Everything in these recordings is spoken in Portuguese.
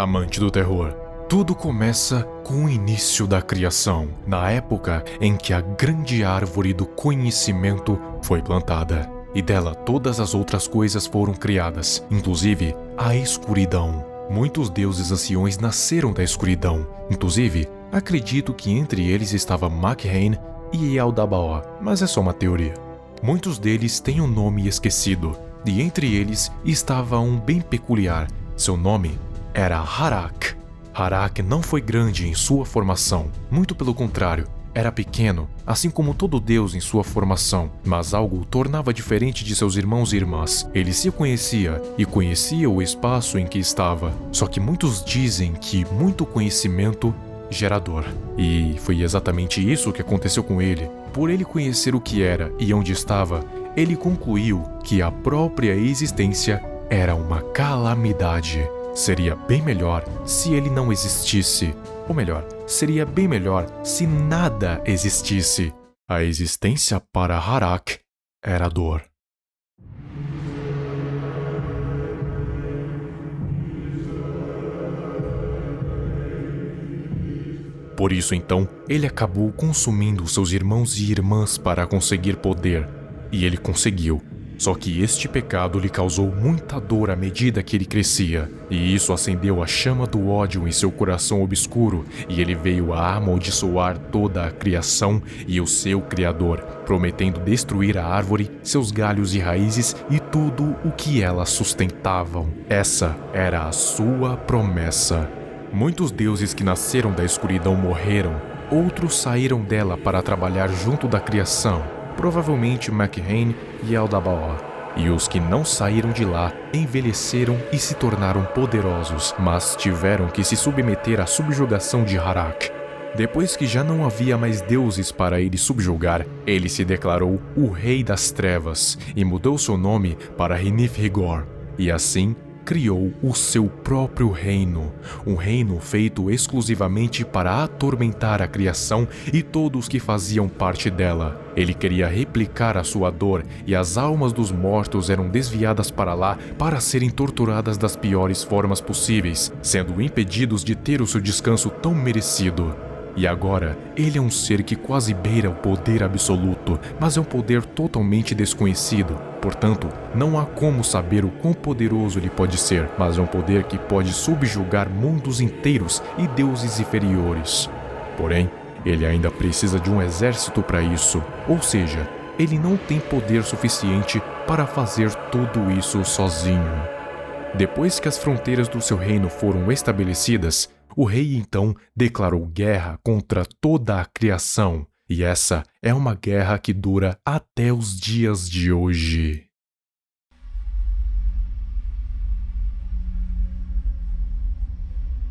amante do terror. Tudo começa com o início da criação, na época em que a grande árvore do conhecimento foi plantada. E dela todas as outras coisas foram criadas, inclusive a escuridão. Muitos deuses anciões nasceram da escuridão. Inclusive, acredito que entre eles estava Makhain e Yaldabaoth, mas é só uma teoria. Muitos deles têm um nome esquecido, e entre eles estava um bem peculiar. Seu nome era Harak. Harak não foi grande em sua formação, muito pelo contrário, era pequeno, assim como todo deus em sua formação, mas algo o tornava diferente de seus irmãos e irmãs. Ele se conhecia e conhecia o espaço em que estava, só que muitos dizem que muito conhecimento gera dor. E foi exatamente isso que aconteceu com ele. Por ele conhecer o que era e onde estava, ele concluiu que a própria existência era uma calamidade. Seria bem melhor se ele não existisse. Ou melhor, seria bem melhor se nada existisse. A existência para Harak era dor. Por isso então, ele acabou consumindo seus irmãos e irmãs para conseguir poder. E ele conseguiu. Só que este pecado lhe causou muita dor à medida que ele crescia, e isso acendeu a chama do ódio em seu coração obscuro, e ele veio a amaldiçoar toda a criação e o seu Criador, prometendo destruir a árvore, seus galhos e raízes e tudo o que elas sustentavam. Essa era a sua promessa. Muitos deuses que nasceram da escuridão morreram, outros saíram dela para trabalhar junto da criação, provavelmente Makhain e Yaldabaoth. E os que não saíram de lá envelheceram e se tornaram poderosos, mas tiveram que se submeter à subjugação de Harak. Depois que já não havia mais deuses para ele subjugar, ele se declarou o Rei das Trevas e mudou seu nome para Rinith-Rigor. E assim criou o seu próprio reino, um reino feito exclusivamente para atormentar a criação e todos que faziam parte dela. Ele queria replicar a sua dor e as almas dos mortos eram desviadas para lá para serem torturadas das piores formas possíveis, sendo impedidos de ter o seu descanso tão merecido. E agora, ele é um ser que quase beira o poder absoluto, mas é um poder totalmente desconhecido. Portanto, não há como saber o quão poderoso ele pode ser, mas é um poder que pode subjugar mundos inteiros e deuses inferiores. Porém, ele ainda precisa de um exército para isso, ou seja, ele não tem poder suficiente para fazer tudo isso sozinho. Depois que as fronteiras do seu reino foram estabelecidas, o rei então declarou guerra contra toda a criação, e essa é uma guerra que dura até os dias de hoje.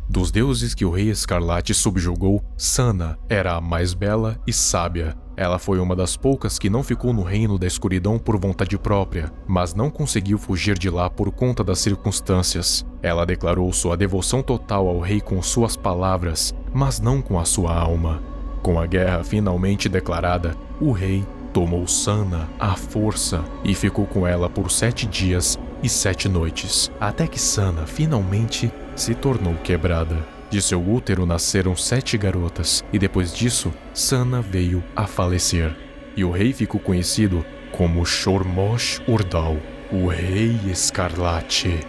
Dos deuses que o Rei Escarlate subjugou, Sana era a mais bela e sábia. Ela foi uma das poucas que não ficou no reino da escuridão por vontade própria, mas não conseguiu fugir de lá por conta das circunstâncias. Ela declarou sua devoção total ao rei com suas palavras, mas não com a sua alma. Com a guerra finalmente declarada, o rei tomou Sana à força e ficou com ela por 7 dias e 7 noites, até que Sana finalmente se tornou quebrada. De seu útero nasceram 7 garotas, e depois disso, Sana veio a falecer. E o rei ficou conhecido como Shormosh-Urdal, o Rei Escarlate.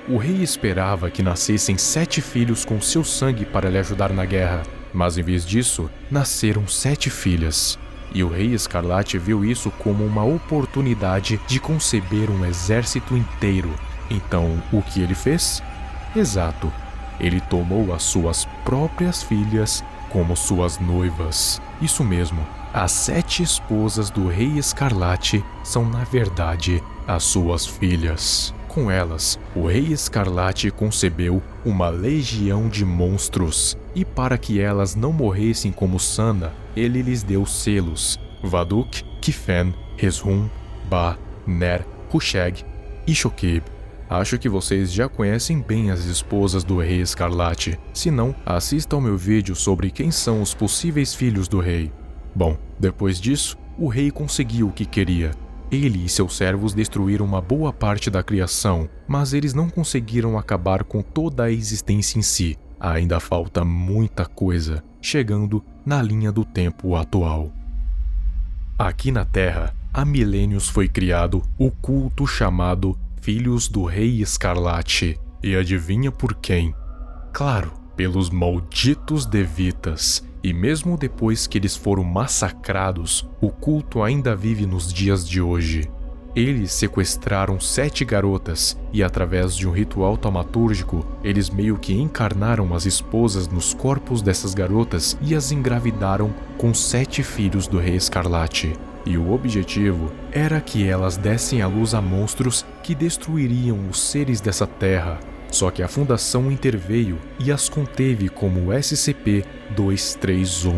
O rei esperava que nascessem 7 filhos com seu sangue para lhe ajudar na guerra, mas em vez disso, nasceram 7 filhas. E o Rei Escarlate viu isso como uma oportunidade de conceber um exército inteiro. Então, o que ele fez? Exato, ele tomou as suas próprias filhas como suas noivas. Isso mesmo, as 7 esposas do Rei Escarlate são na verdade as suas filhas. Com elas, o Rei Escarlate concebeu uma legião de monstros, e para que elas não morressem como Sana, ele lhes deu selos: Vaduk, Kifen, Rezhum, Ba, Ner, Husheg e Shokib. Acho que vocês já conhecem bem as esposas do Rei Escarlate. Se não, assista ao meu vídeo sobre quem são os possíveis filhos do rei. Bom, depois disso, o rei conseguiu o que queria. Ele e seus servos destruíram uma boa parte da criação, mas eles não conseguiram acabar com toda a existência em si. Ainda falta muita coisa, chegando na linha do tempo atual. Aqui na Terra, há milênios foi criado o culto chamado Filhos do Rei Escarlate. E adivinha por quem? Claro, pelos malditos Devitas. E mesmo depois que eles foram massacrados, o culto ainda vive nos dias de hoje. Eles sequestraram 7 garotas e, através de um ritual taumatúrgico, eles meio que encarnaram as esposas nos corpos dessas garotas e as engravidaram com 7 filhos do Rei Escarlate. E o objetivo era que elas dessem à luz a monstros que destruiriam os seres dessa terra. Só que a Fundação interveio e as conteve como SCP-231.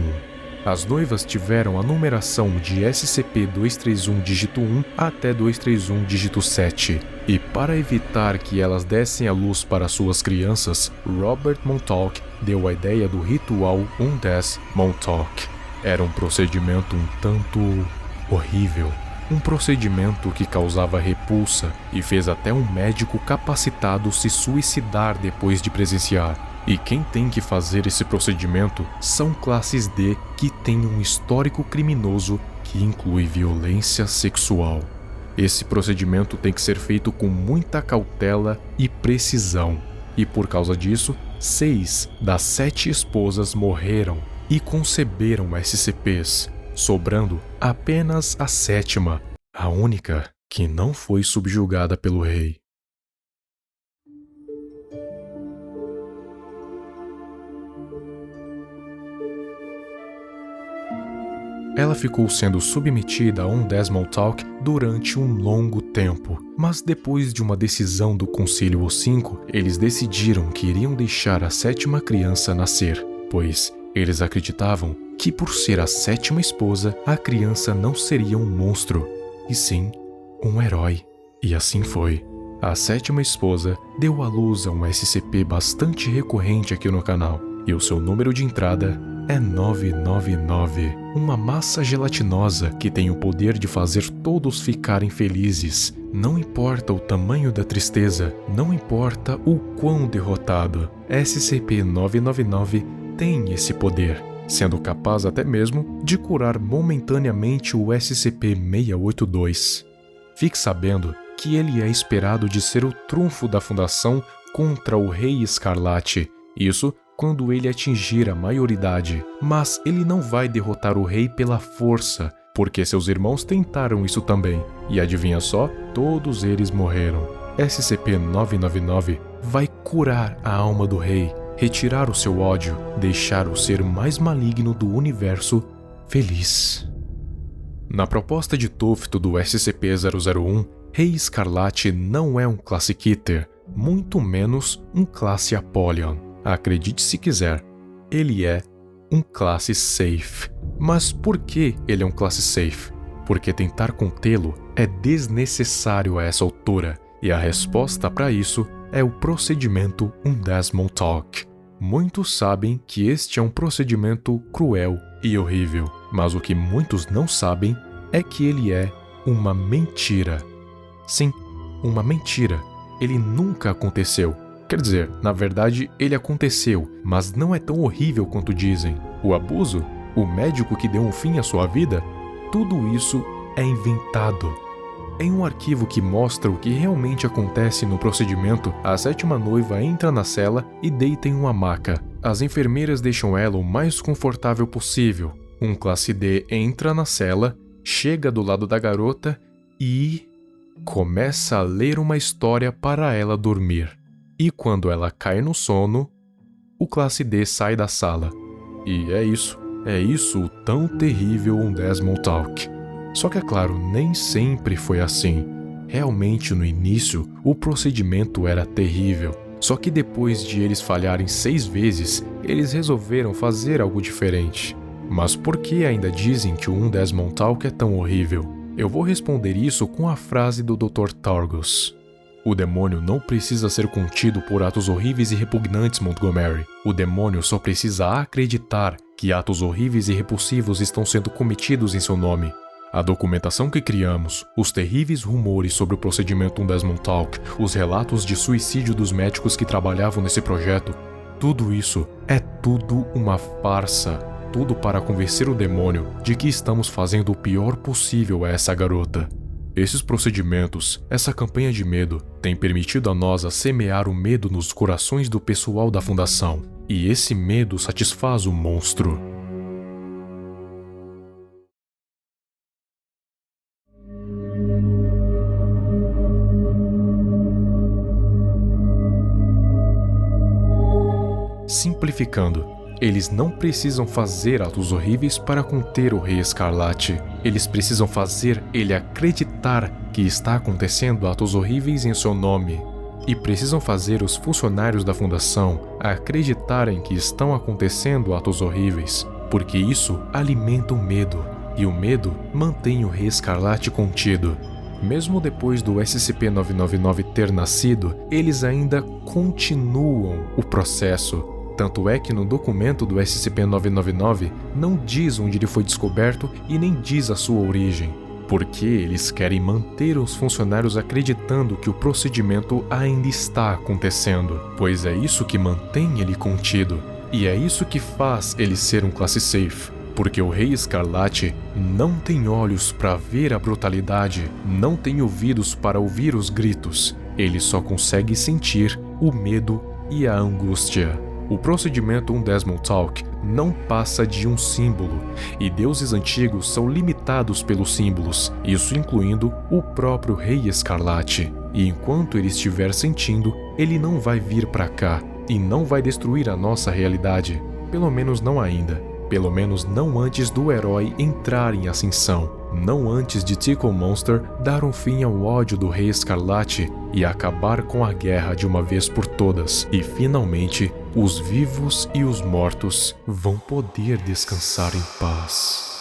As noivas tiveram a numeração de SCP-231 dígito 1 até 231 dígito 7. E para evitar que elas dessem à luz para suas crianças, Robert Montauk deu a ideia do ritual Undes Montauk. Era um procedimento um tanto horrível. Um procedimento que causava repulsa e fez até um médico capacitado se suicidar depois de presenciar. E quem tem que fazer esse procedimento são classes D que têm um histórico criminoso que inclui violência sexual. Esse procedimento tem que ser feito com muita cautela e precisão. E por causa disso, 6 das 7 esposas morreram e conceberam SCPs, sobrando apenas a 7ª, a única que não foi subjugada pelo rei. Ela ficou sendo submetida a um Montauk durante um longo tempo, mas depois de uma decisão do Conselho O5, eles decidiram que iriam deixar a 7ª criança nascer, pois eles acreditavam que por ser a 7ª esposa, a criança não seria um monstro, e sim um herói. E assim foi. A 7ª esposa deu à luz a um SCP bastante recorrente aqui no canal, e o seu número de entrada é 999, uma massa gelatinosa que tem o poder de fazer todos ficarem felizes. Não importa o tamanho da tristeza, não importa o quão derrotado, SCP-999 tem esse poder, sendo capaz até mesmo de curar momentaneamente o SCP-682. Fique sabendo que ele é esperado de ser o trunfo da Fundação contra o Rei Escarlate, isso quando ele atingir a maioridade, mas ele não vai derrotar o rei pela força, porque seus irmãos tentaram isso também, e adivinha só, todos eles morreram. SCP-999 vai curar a alma do rei, retirar o seu ódio, deixar o ser mais maligno do universo feliz. Na proposta de Tufto do SCP-001, Rei Escarlate não é um Classic Eater, muito menos um Classe Apollyon. Acredite se quiser, ele é um Classe Safe. Mas por que ele é um Classe Safe? Porque tentar contê-lo é desnecessário a essa altura, e a resposta para isso é o procedimento Undes Montauk. Muitos sabem que este é um procedimento cruel e horrível, mas o que muitos não sabem é que ele é uma mentira. Sim, uma mentira. Ele nunca aconteceu. Quer dizer, na verdade, ele aconteceu, mas não é tão horrível quanto dizem. O abuso, o médico que deu um fim à sua vida, tudo isso é inventado. Em um arquivo que mostra o que realmente acontece no procedimento, a 7ª noiva entra na cela e deita em uma maca. As enfermeiras deixam ela o mais confortável possível. Um Classe D entra na cela, chega do lado da garota e começa a ler uma história para ela dormir. E quando ela cai no sono, o Classe D sai da sala. E é isso o tão terrível Undes Montauk. Só que é claro, nem sempre foi assim. Realmente no início, o procedimento era terrível. Só que depois de eles falharem 6 vezes, eles resolveram fazer algo diferente. Mas por que ainda dizem que o Undes Montauk é tão horrível? Eu vou responder isso com a frase do Dr. Targus. O demônio não precisa ser contido por atos horríveis e repugnantes, Montgomery. O demônio só precisa acreditar que atos horríveis e repulsivos estão sendo cometidos em seu nome. A documentação que criamos, os terríveis rumores sobre o procedimento Undesmond Talk, os relatos de suicídio dos médicos que trabalhavam nesse projeto, tudo isso é tudo uma farsa. Tudo para convencer o demônio de que estamos fazendo o pior possível a essa garota. Esses procedimentos, essa campanha de medo, tem permitido a nós a semear o medo nos corações do pessoal da fundação. E esse medo satisfaz o monstro. Simplificando, eles não precisam fazer atos horríveis para conter o Rei Escarlate. Eles precisam fazer ele acreditar que está acontecendo atos horríveis em seu nome. E precisam fazer os funcionários da fundação acreditarem que estão acontecendo atos horríveis, porque isso alimenta o medo, e o medo mantém o Rei Escarlate contido. Mesmo depois do SCP-999 ter nascido, eles ainda continuam o processo. Tanto é que no documento do SCP-999 não diz onde ele foi descoberto e nem diz a sua origem, porque eles querem manter os funcionários acreditando que o procedimento ainda está acontecendo, pois é isso que mantém ele contido, e é isso que faz ele ser um classe safe, porque o Rei Escarlate não tem olhos para ver a brutalidade, não tem ouvidos para ouvir os gritos, ele só consegue sentir o medo e a angústia. O procedimento Undesmond Talk não passa de um símbolo, e deuses antigos são limitados pelos símbolos, isso incluindo o próprio Rei Escarlate. E enquanto ele estiver sentindo, ele não vai vir pra cá, e não vai destruir a nossa realidade. Pelo menos não ainda. Pelo menos não antes do herói entrar em ascensão. Não antes de Tickle Monster dar um fim ao ódio do Rei Escarlate e acabar com a guerra de uma vez por todas. E finalmente, os vivos e os mortos vão poder descansar em paz.